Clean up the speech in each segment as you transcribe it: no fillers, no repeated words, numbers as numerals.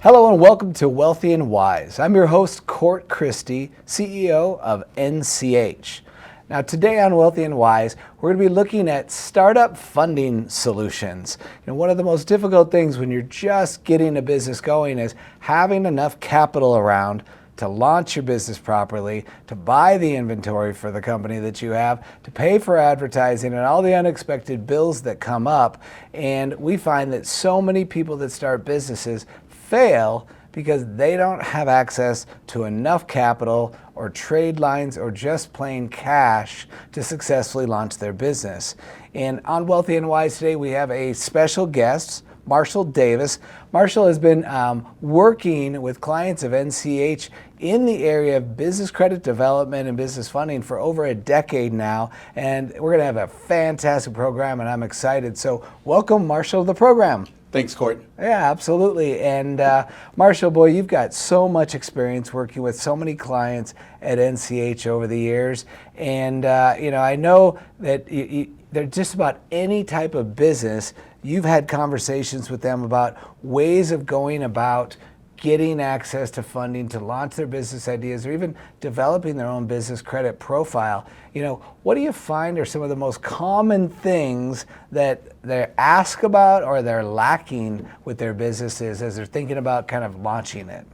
Hello and welcome to Wealthy and Wise. I'm your host, Cort Christie, CEO of NCH. Now today on Wealthy and Wise, we're going to be looking at startup funding solutions. One of the most difficult things when you're just getting a business going is having enough capital around to launch your business properly, to buy the inventory for the company that you have, to pay for advertising and all the unexpected bills that come up. And we find that so many people that start businesses fail because they don't have access to enough capital or trade lines or just plain cash to successfully launch their business. And on Wealthy and Wise today, we have a special guest, Marshall Davis. Marshall has been working with clients of NCH in the area of business credit development and business funding for over a decade now. And we're going to have a fantastic program, and I'm excited. So welcome, Marshall, to the program. Thanks, Cort. Yeah, absolutely. And Marshall, boy, you've got so much experience working with so many clients at NCH over the years. And, I know that they're just about any type of business. You've had conversations with them about ways of going about getting access to funding to launch their business ideas or even developing their own business credit profile. What do you find are some of the most common things that they ask about or they're lacking with their businesses as they're thinking about kind of launching it?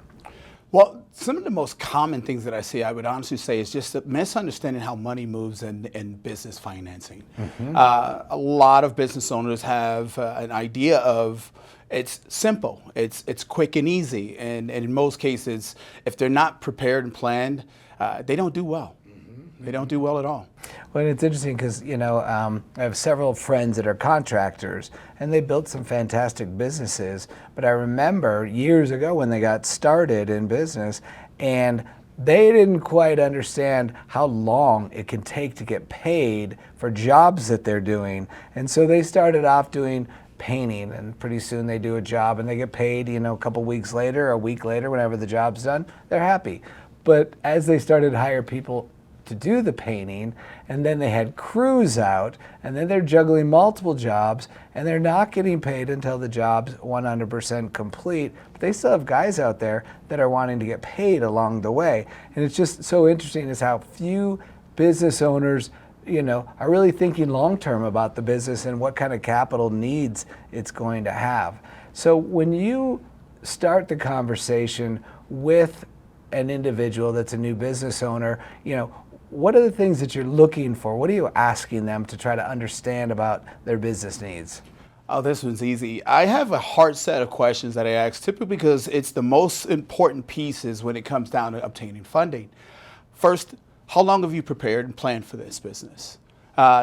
Well, some of the most common things that I see, I would honestly say, is just a misunderstanding how money moves in business financing. Mm-hmm. A lot of business owners have an idea of it's simple, it's quick and easy, and in most cases, if they're not prepared and planned, they don't do well. They don't do well at all. Well, it's interesting because, I have several friends that are contractors and they built some fantastic businesses. But I remember years ago when they got started in business and they didn't quite understand how long it can take to get paid for jobs that they're doing. And so they started off doing painting, and pretty soon they do a job and they get paid, a couple weeks later, a week later, whenever the job's done, they're happy. But as they started to hire people to do the painting, and then they had crews out, and then they're juggling multiple jobs, and they're not getting paid until the job's 100% complete. But they still have guys out there that are wanting to get paid along the way. And it's just so interesting is how few business owners are really thinking long-term about the business and what kind of capital needs it's going to have. So when you start the conversation with an individual that's a new business owner, what are the things that you're looking for? What are you asking them to try to understand about their business needs? Oh, this one's easy. I have a hard set of questions that I ask, typically because it's the most important pieces when it comes down to obtaining funding. First, how long have you prepared and planned for this business?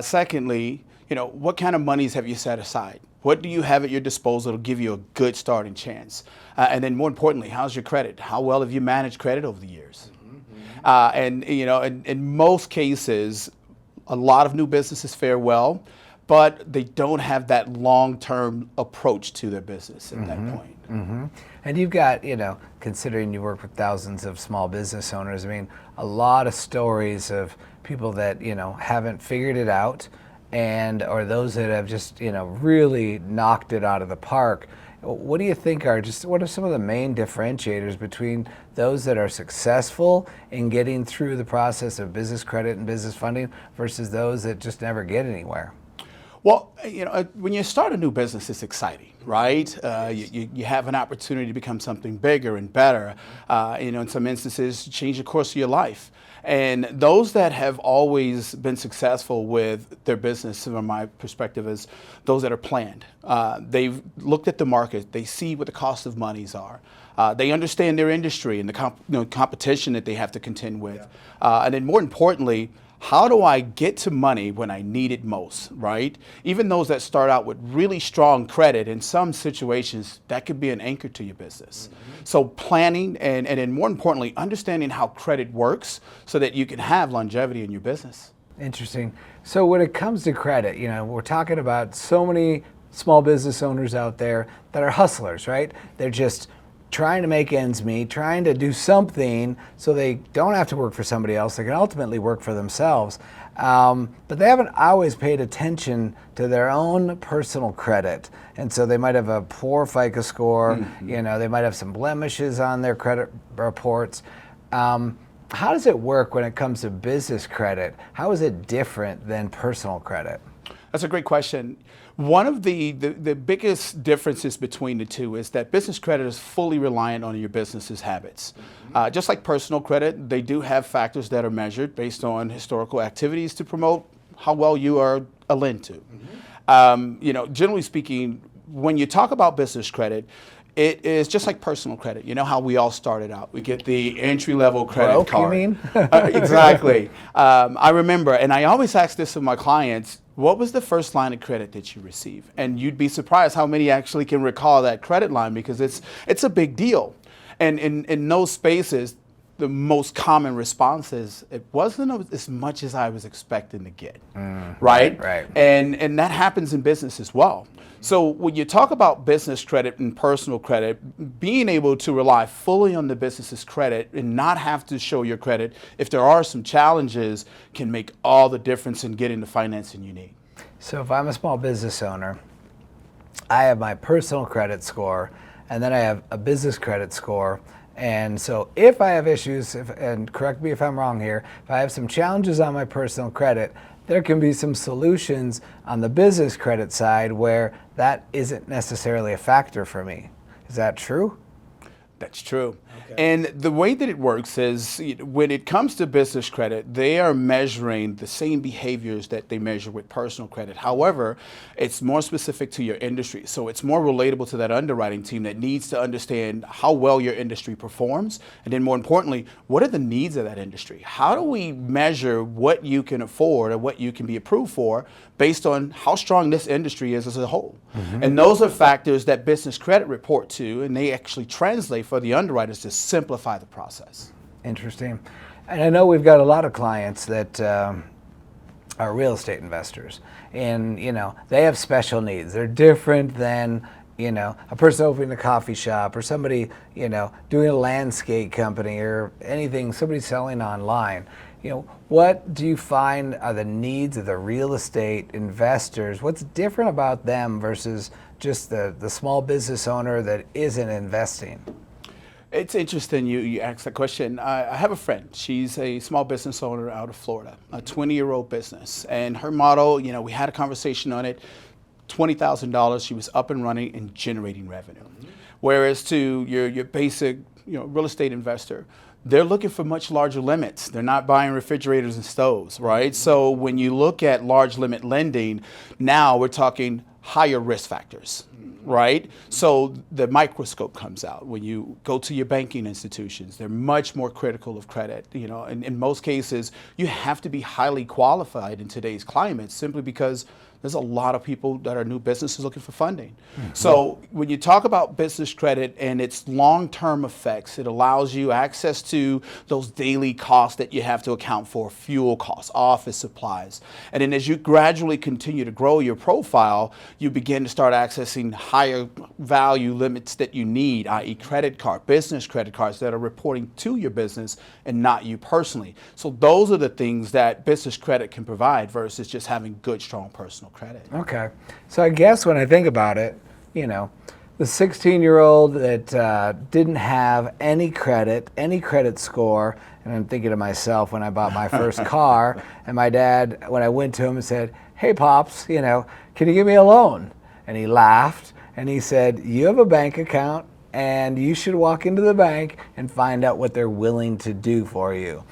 Secondly, what kind of monies have you set aside? What do you have at your disposal to give you a good starting chance? And then more importantly, how's your credit? How well have you managed credit over the years? And in most cases, a lot of new businesses fare well, but they don't have that long-term approach to their business at that point. Mm-hmm. And you've got, considering you work with thousands of small business owners, a lot of stories of people that, haven't figured it out or those that have just, really knocked it out of the park. What do you think what are some of the main differentiators between those that are successful in getting through the process of business credit and business funding versus those that just never get anywhere? Well, when you start a new business, it's exciting, right? You have an opportunity to become something bigger and better. In some instances, change the course of your life. And those that have always been successful with their business, from my perspective, is those that are planned. They've looked at the market. They see what the cost of monies are. They understand their industry and the competition that they have to contend with. And then more importantly, how do I get to money when I need it most, right? Even those that start out with really strong credit, in some situations, that could be an anchor to your business. Mm-hmm. So planning and then more importantly, understanding how credit works so that you can have longevity in your business. Interesting. So when it comes to credit, we're talking about so many small business owners out there that are hustlers, right? They're just trying to make ends meet, trying to do something so they don't have to work for somebody else. They can ultimately work for themselves. But they haven't always paid attention to their own personal credit. And so they might have a poor FICO score, they might have some blemishes on their credit reports. How does it work when it comes to business credit? How is it different than personal credit? That's a great question. One of the biggest differences between the two is that business credit is fully reliant on your business's habits. Just like personal credit, they do have factors that are measured based on historical activities to promote how well you are a lend to. Generally speaking, when you talk about business credit, it is just like personal credit. You know how we all started out. We get the entry-level credit card. You mean? Exactly. I remember, and I always ask this of my clients, what was the first line of credit that you received? And you'd be surprised how many actually can recall that credit line, because it's a big deal. And in those spaces, the most common response is, it wasn't as much as I was expecting to get, right? Right. And that happens in business as well. So when you talk about business credit and personal credit, being able to rely fully on the business's credit and not have to show your credit if there are some challenges can make all the difference in getting the financing you need. So if I'm a small business owner, I have my personal credit score, and then I have a business credit score. And so if I have issues, and correct me if I'm wrong here, if I have some challenges on my personal credit, there can be some solutions on the business credit side where that isn't necessarily a factor for me. Is that true? That's true. Okay. And the way that it works is, when it comes to business credit, they are measuring the same behaviors that they measure with personal credit. However, it's more specific to your industry. So it's more relatable to that underwriting team that needs to understand how well your industry performs. And then more importantly, what are the needs of that industry? How do we measure what you can afford or what you can be approved for based on how strong this industry is as a whole? And those are factors that business credit report to, and they actually translate for the underwriters to simplify the process. Interesting. And I know we've got a lot of clients that are real estate investors, and they have special needs. They're different than a person opening a coffee shop, or somebody doing a landscape company, or anything, somebody selling online. What do you find are the needs of the real estate investors? What's different about them versus just the small business owner that isn't investing? It's interesting you asked that question. I have a friend. She's a small business owner out of Florida, a 20-year-old business. And her model, we had a conversation on it, $20,000, she was up and running and generating revenue. Whereas to your basic real estate investor, they're looking for much larger limits. They're not buying refrigerators and stoves, right? So when you look at large limit lending, now we're talking higher risk factors, right? So the microscope comes out. When you go to your banking institutions, they're much more critical of credit. In most cases, you have to be highly qualified in today's climate, simply because there's a lot of people that are new businesses looking for funding. So when you talk about business credit and its long-term effects, it allows you access to those daily costs that you have to account for, fuel costs, office supplies. And then as you gradually continue to grow your profile, you begin to start accessing higher value limits that you need, i.e. business credit cards that are reporting to your business and not you personally. So those are the things that business credit can provide versus just having good, strong personal credit. Okay. So I guess when I think about it, the 16-year-old that didn't have any credit score, and I'm thinking to myself when I bought my first car, and my dad, when I went to him and said, "Hey, Pops, can you give me a loan?" And he laughed, and he said, "You have a bank account, and you should walk into the bank and find out what they're willing to do for you."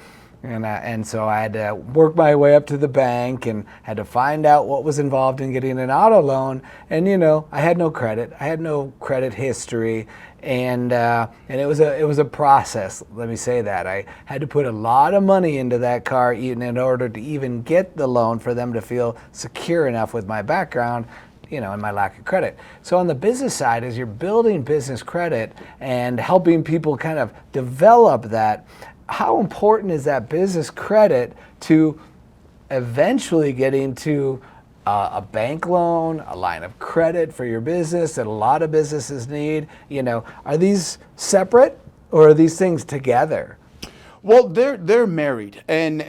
And so I had to work my way up to the bank and had to find out what was involved in getting an auto loan. And I had no credit. I had no credit history, and it was a process. Let me say that I had to put a lot of money into that car even in order to even get the loan, for them to feel secure enough with my background, and my lack of credit. So on the business side, as you're building business credit and helping people kind of develop that, how important is that business credit to eventually getting to a bank loan, a line of credit for your business that a lot of businesses need? Are these separate or are these things together? Well, they're married, and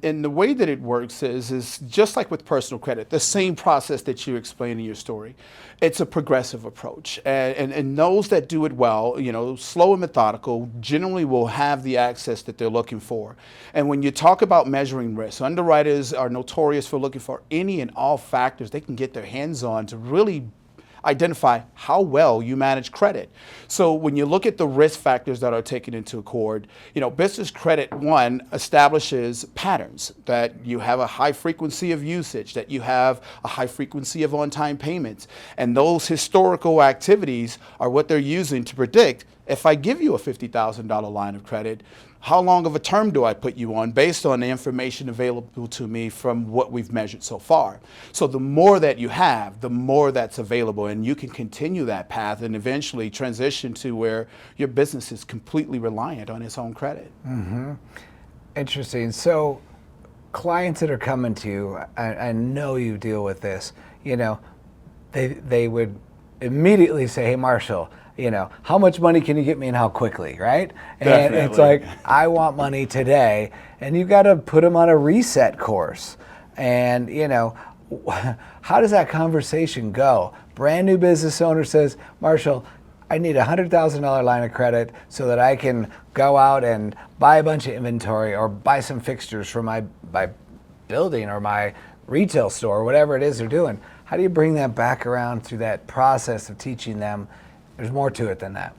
the way that it works is just like with personal credit, the same process that you explained in your story. It's a progressive approach, and those that do it well, slow and methodical, generally will have the access that they're looking for. And when you talk about measuring risk, underwriters are notorious for looking for any and all factors they can get their hands on to really identify how well you manage credit. So when you look at the risk factors that are taken into accord, business credit, one, establishes patterns that you have a high frequency of usage, that you have a high frequency of on-time payments. And those historical activities are what they're using to predict, if I give you a $50,000 line of credit, how long of a term do I put you on based on the information available to me from what we've measured so far? So the more that you have, the more that's available, and you can continue that path and eventually transition to where your business is completely reliant on its own credit. Mm-hmm. Interesting. So clients that are coming to you, I know you deal with this, they would immediately say, hey, Marshall, how much money can you get me and how quickly, right? And Definitely. It's like, I want money today. And you've got to put them on a reset course. And, how does that conversation go? Brand new business owner says, Marshall, I need a $100,000 line of credit so that I can go out and buy a bunch of inventory or buy some fixtures for my building or my retail store, or whatever it is they're doing. How do you bring that back around through that process of teaching them there's more to it than that?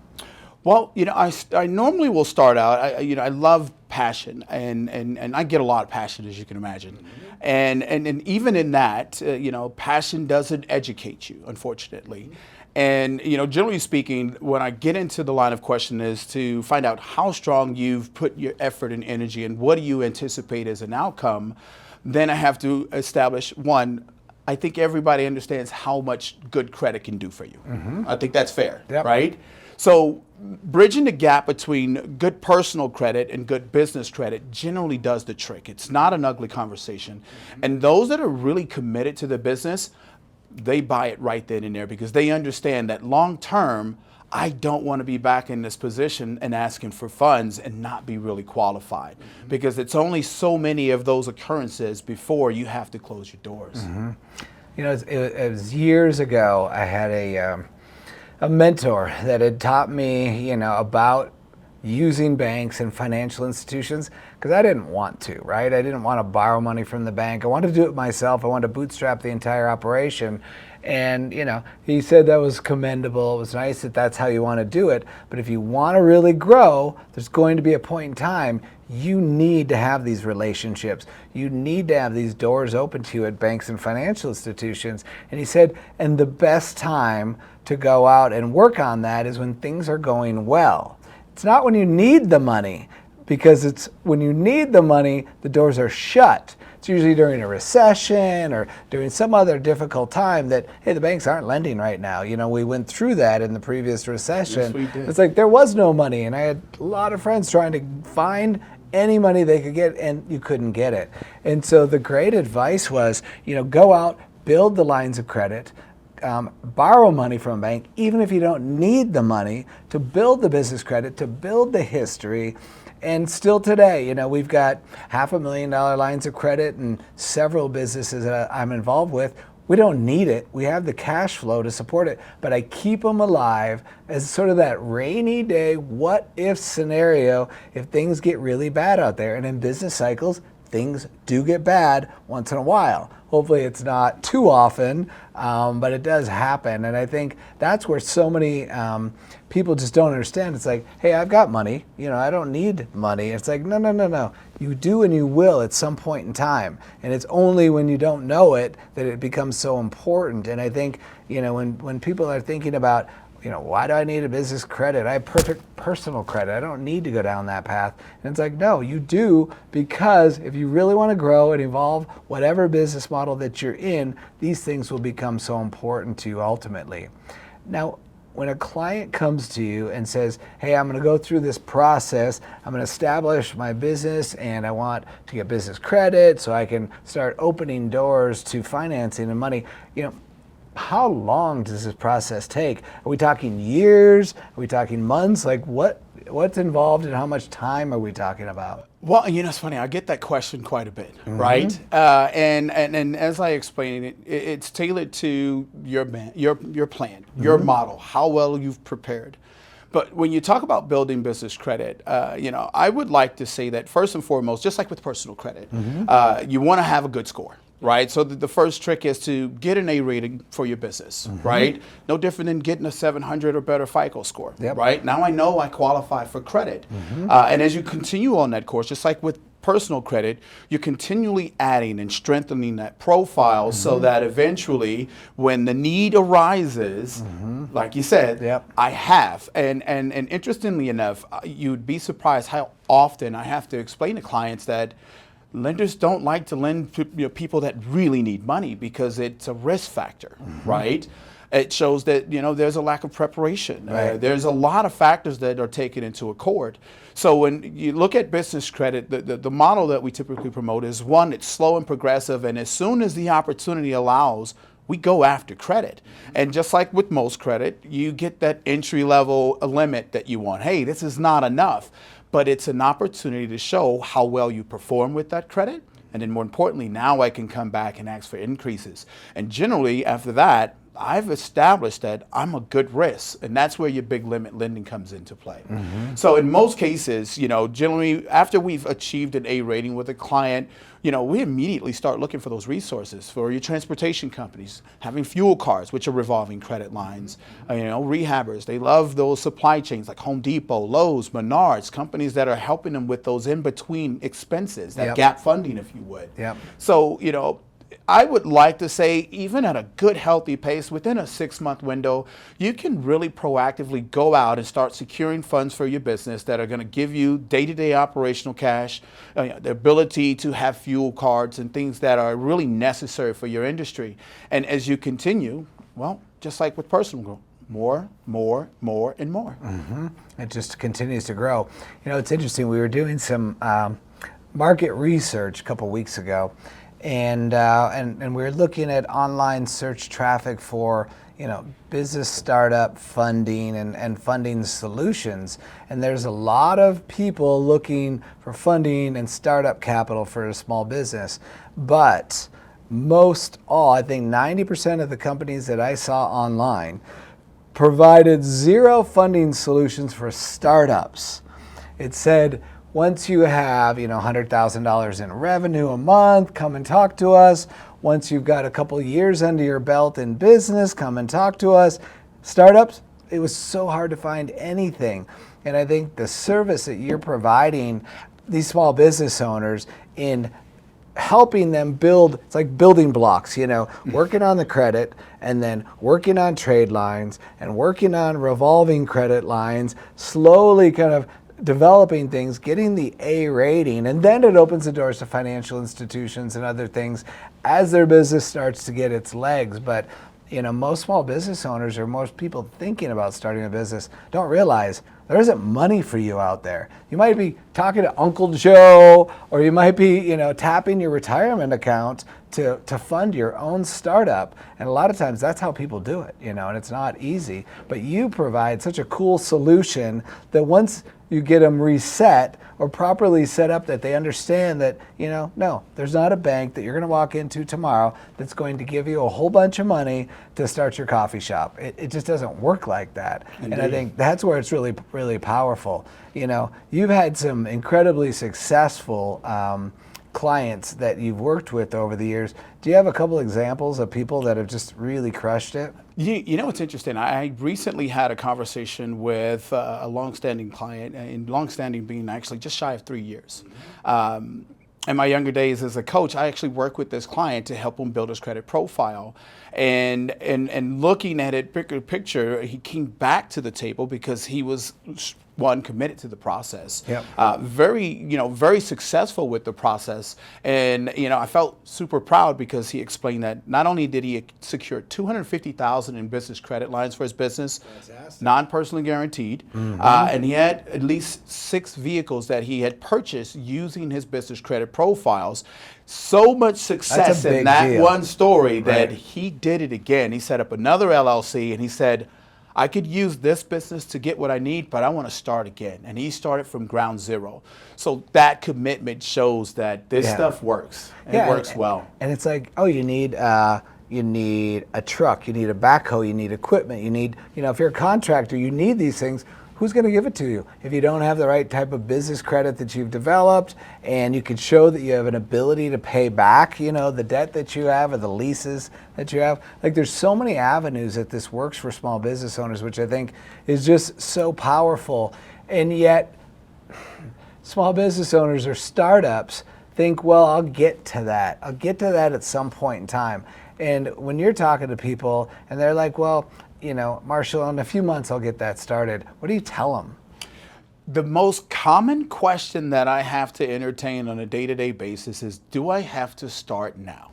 Well, I normally will start out, I love passion, and I get a lot of passion, as you can imagine. Mm-hmm. And even in that, passion doesn't educate you, unfortunately. And, generally speaking, when I get into the line of question is to find out how strong you've put your effort and energy and what do you anticipate as an outcome, then I have to establish, one, I think everybody understands how much good credit can do for you. Mm-hmm. I think that's fair, yep. Right? So bridging the gap between good personal credit and good business credit generally does the trick. It's not an ugly conversation. Mm-hmm. And those that are really committed to the business, they buy it right then and there because they understand that long term, I don't want to be back in this position and asking for funds and not be really qualified, mm-hmm. because it's only so many of those occurrences before you have to close your doors. Mm-hmm. It was years ago. I had a mentor that had taught me, about using banks and financial institutions because I didn't want to, right? I didn't want to borrow money from the bank. I wanted to do it myself. I wanted to bootstrap the entire operation. And, he said that was commendable. It was nice that that's how you want to do it. But if you want to really grow, there's going to be a point in time you need to have these relationships. You need to have these doors open to you at banks and financial institutions. And he said, and the best time to go out and work on that is when things are going well. It's not when you need the money, because it's when you need the money, the doors are shut. It's usually during a recession or during some other difficult time that, hey, the banks aren't lending right now. We went through that in the previous recession. Yes, we did. It's like there was no money, and I had a lot of friends trying to find any money they could get, and you couldn't get it. And so the great advice was, go out, build the lines of credit, borrow money from a bank, even if you don't need the money, to build the business credit, to build the history. And still today, we've got $500,000 lines of credit and several businesses that I'm involved with. We don't need it. We have the cash flow to support it, but I keep them alive as sort of that rainy day, what if scenario if things get really bad out there. And in business cycles, things do get bad once in a while. Hopefully it's not too often, but it does happen. And I think that's where so many people just don't understand. It's like, hey, I've got money. I don't need money. It's like, no. You do and you will at some point in time. And it's only when you don't know it that it becomes so important. And I think, when people are thinking about, why do I need a business credit? I have perfect personal credit. I don't need to go down that path. And it's like, no, you do, because if you really want to grow and evolve whatever business model that you're in, these things will become so important to you ultimately. Now, when a client comes to you and says, hey, I'm going to go through this process, I'm going to establish my business and I want to get business credit so I can start opening doors to financing and money, how long does this process take? Are we talking years? Are we talking months? Like what's involved and how much time are we talking about? Well, it's funny. I get that question quite a bit, right? And as I explained it, it's tailored to your plan, your model, how well you've prepared. But when you talk about building business credit, I would like to say that first and foremost, just like with personal credit, you want to have a good score. Right. So the first trick is to get an A rating for your business. Right. No different than getting a 700 or better FICO score. Yep. Right. Now I know I qualify for credit. And as you continue on that course, just like with personal credit, you're continually adding and strengthening that profile so that eventually when the need arises, like you said, Yep. I have. And interestingly enough, you'd be surprised how often I have to explain to clients that lenders don't like to lend to people that really need money because it's a risk factor, right? It shows that there's a lack of preparation. Right. There's a lot of factors that are taken into accord. So when you look at business credit, the model that we typically promote is one, it's slow and progressive, and as soon as the opportunity allows, we go after credit. And just like with most credit, you get that entry level limit that you want. Hey, this is not enough. But it's an opportunity to show how well you perform with that credit. And then more importantly, now I can come back and ask for increases. And generally after that, I've established that I'm a good risk, and that's where your big limit lending comes into play. So in most cases, generally after we've achieved an A rating with a client, we immediately start looking for those resources for your transportation companies, having fuel cards, which are revolving credit lines, rehabbers. They love those supply chains like Home Depot, Lowe's, Menards, companies that are helping them with those in-between expenses, that Yep. gap funding, if you would. Yep. So, I would like to say, even at a good, healthy pace, within a 6-month window, you can really proactively go out and start securing funds for your business that are going to give you day-to-day operational cash, the ability to have fuel cards and things that are really necessary for your industry. And as you continue, well, just like with personal growth, more, and more. It just continues to grow. It's interesting. We were doing some market research a couple weeks ago. And we're looking at online search traffic for business startup funding and funding solutions. And there's a lot of people looking for funding and startup capital for a small business. But I think 90% of the companies that I saw online provided zero funding solutions for startups. It said, once you have, $100,000 in revenue a month, come and talk to us. Once you've got a couple years under your belt in business, come and talk to us. Startups, it was so hard to find anything. And I think the service that you're providing these small business owners in helping them build, it's like building blocks, working on the credit and then working on trade lines and working on revolving credit lines, slowly kind of developing things, getting the A rating, and then it opens the doors to financial institutions and other things as their business starts to get its legs. But most small business owners or most people thinking about starting a business don't realize there isn't money for you out there. You might be talking to Uncle Joe, or you might be, tapping your retirement account to fund your own startup. And a lot of times that's how people do it, and it's not easy. But you provide such a cool solution that once you get them reset or properly set up, that they understand that, no, there's not a bank that you're going to walk into tomorrow that's going to give you a whole bunch of money to start your coffee shop. It just doesn't work like that. Indeed. And I think that's where it's really, really powerful. You've had some incredibly successful clients that you've worked with over the years. Do you have a couple examples of people that have just really crushed it? What's interesting? I recently had a conversation with a longstanding client, and longstanding being actually just shy of 3 years. In my younger days as a coach, I actually worked with this client to help him build his credit profile. And looking at it bigger picture, he came back to the table because he was one, committed to the process, Yep. very successful with the process. And, I felt super proud because he explained that not only did he secure $250,000 in business credit lines for his business, non-personally guaranteed, and he had at least 6 vehicles that he had purchased using his business credit profiles. So much success in that deal. one story that Right. he did it again. He set up another LLC and he said, I could use this business to get what I need, but I want to start again. And he started from ground zero. So that commitment shows that this stuff works. It works well. And it's like, oh, you need a truck, you need a backhoe, you need equipment, you need, if you're a contractor, you need these things. Who's going to give it to you? If you don't have the right type of business credit that you've developed and you can show that you have an ability to pay back, the debt that you have or the leases that you have. Like, there's so many avenues that this works for small business owners, which I think is just so powerful. And yet, small business owners or startups think, well, I'll get to that. I'll get to that at some point in time. And when you're talking to people and they're like, well, Marshall, in a few months I'll get that started. What do you tell them? The most common question that I have to entertain on a day-to-day basis is, do I have to start now?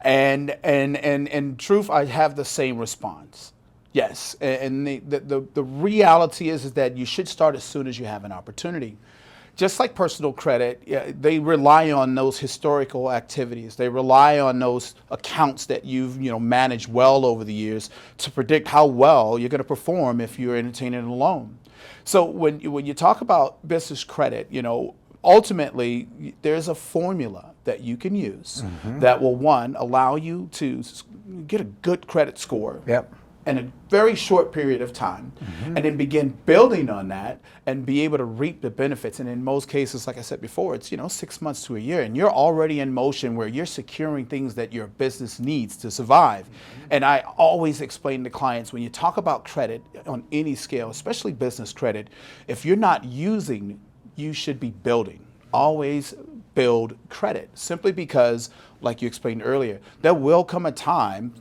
And in truth, I have the same response. Yes. And the reality is that you should start as soon as you have an opportunity. Just like personal credit, they rely on those historical activities. They rely on those accounts that you've managed well over the years to predict how well you're going to perform if you're entertaining a loan. So when you talk about business credit, ultimately there's a formula that you can use that will, one, allow you to get a good credit score. Yep. In a very short period of time, and then begin building on that and be able to reap the benefits. And in most cases, like I said before, it's 6 months to a year, and you're already in motion where you're securing things that your business needs to survive. And I always explain to clients, when you talk about credit on any scale, especially business credit, if you're not using, you should be building. Always build credit, simply because, like you explained earlier, there will come a time,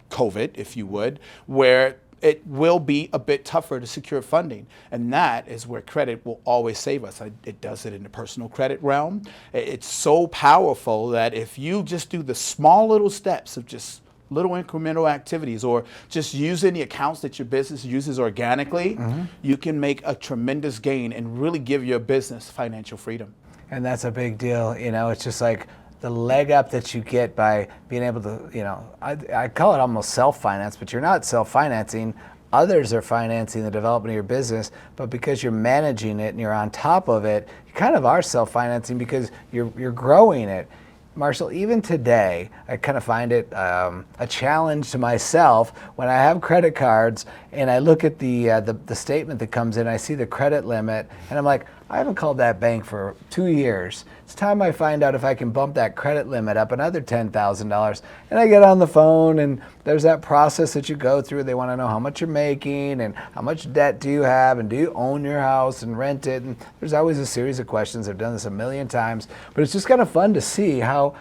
COVID, if you would, where it will be a bit tougher to secure funding. And that is where credit will always save us. It does it in the personal credit realm. It's so powerful that if you just do the small little steps of just little incremental activities, or just using the accounts that your business uses organically, you can make a tremendous gain and really give your business financial freedom. And that's a big deal. It's just like the leg up that you get by being able to, I call it almost self-finance, but you're not self-financing. Others are financing the development of your business, but because you're managing it and you're on top of it, you kind of are self-financing because you're growing it. Marshall, even today, I kind of find it a challenge to myself when I have credit cards and I look at the statement that comes in, I see the credit limit, and I'm like, I haven't called that bank for 2 years. It's time I find out if I can bump that credit limit up another $10,000. And I get on the phone, and there's that process that you go through. They want to know how much you're making and how much debt do you have and do you own your house and rent it. And there's always a series of questions. I've done this a million times. But it's just kind of fun to see how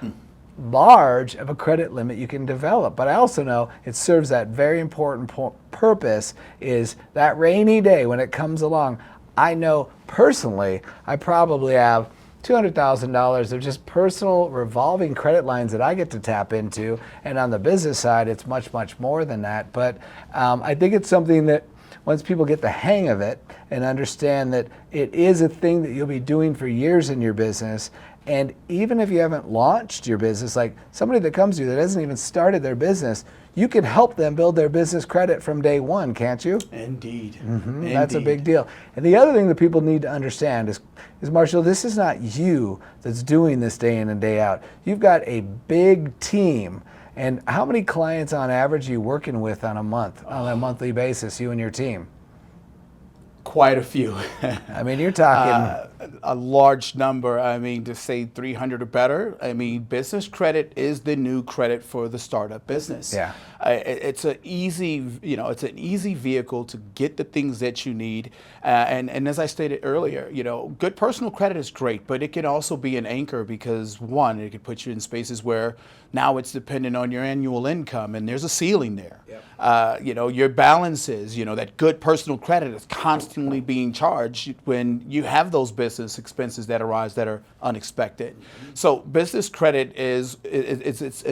large of a credit limit you can develop. But I also know it serves that very important purpose, is that rainy day when it comes along. I know personally I probably have $200,000 of just personal revolving credit lines that I get to tap into, and on the business side it's much, much more than that. But I think it's something that once people get the hang of it and understand that it is a thing that you'll be doing for years in your business, and even if you haven't launched your business, like somebody that comes to you that hasn't even started their business, you can help them build their business credit from day one, can't you? Indeed. That's a big deal. And the other thing that people need to understand is Marshall, this is not you that's doing this day in and day out. You've got a big team. And how many clients on average are you working with on a monthly basis, you and your team? Quite a few. I mean, you're talking a large number. I mean, to say 300 or better. I mean, business credit is the new credit for the startup business. Yeah. It's an easy, it's an easy vehicle to get the things that you need. And as I stated earlier, good personal credit is great, but it can also be an anchor because one, it could put you in spaces where now it's dependent on your annual income and there's a ceiling there. Yep. Your balances, that good personal credit is constantly being charged when you have those business expenses that arise that are unexpected. So business credit it's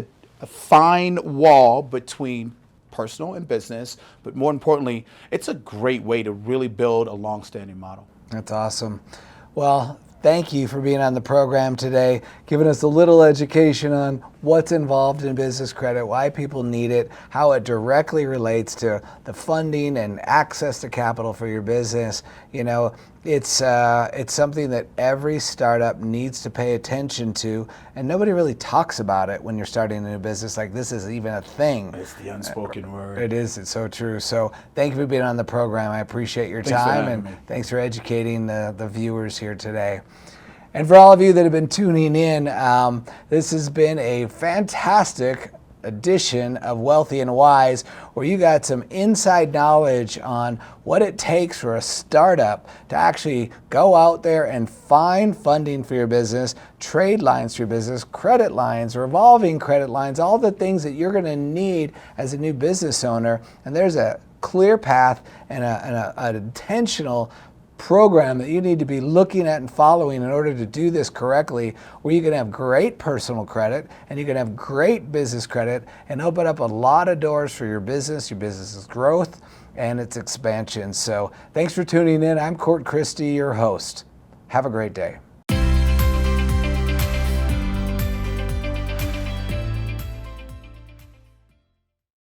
a fine wall between personal and business, but more importantly, it's a great way to really build a long-standing model. That's awesome. Well, thank you for being on the program today, giving us a little education on what's involved in business credit, why people need it, how it directly relates to the funding and access to capital for your business. It's something that every startup needs to pay attention to, and nobody really talks about it when you're starting a new business. Like, this is even a thing. It's the unspoken word. It is. It's so true. So thank you for being on the program. I appreciate your Thanks for time, having and me. thanks for educating the viewers here today. And for all of you that have been tuning in, this has been a fantastic edition of Wealthy and Wise, where you got some inside knowledge on what it takes for a startup to actually go out there and find funding for your business, trade lines for your business, credit lines, revolving credit lines, all the things that you're going to need as a new business owner. And there's a clear path and an intentional program that you need to be looking at and following in order to do this correctly, where you can have great personal credit and you can have great business credit and open up a lot of doors for your business's growth and its expansion. So thanks for tuning in. I'm Cort Christie, your host. Have a great day.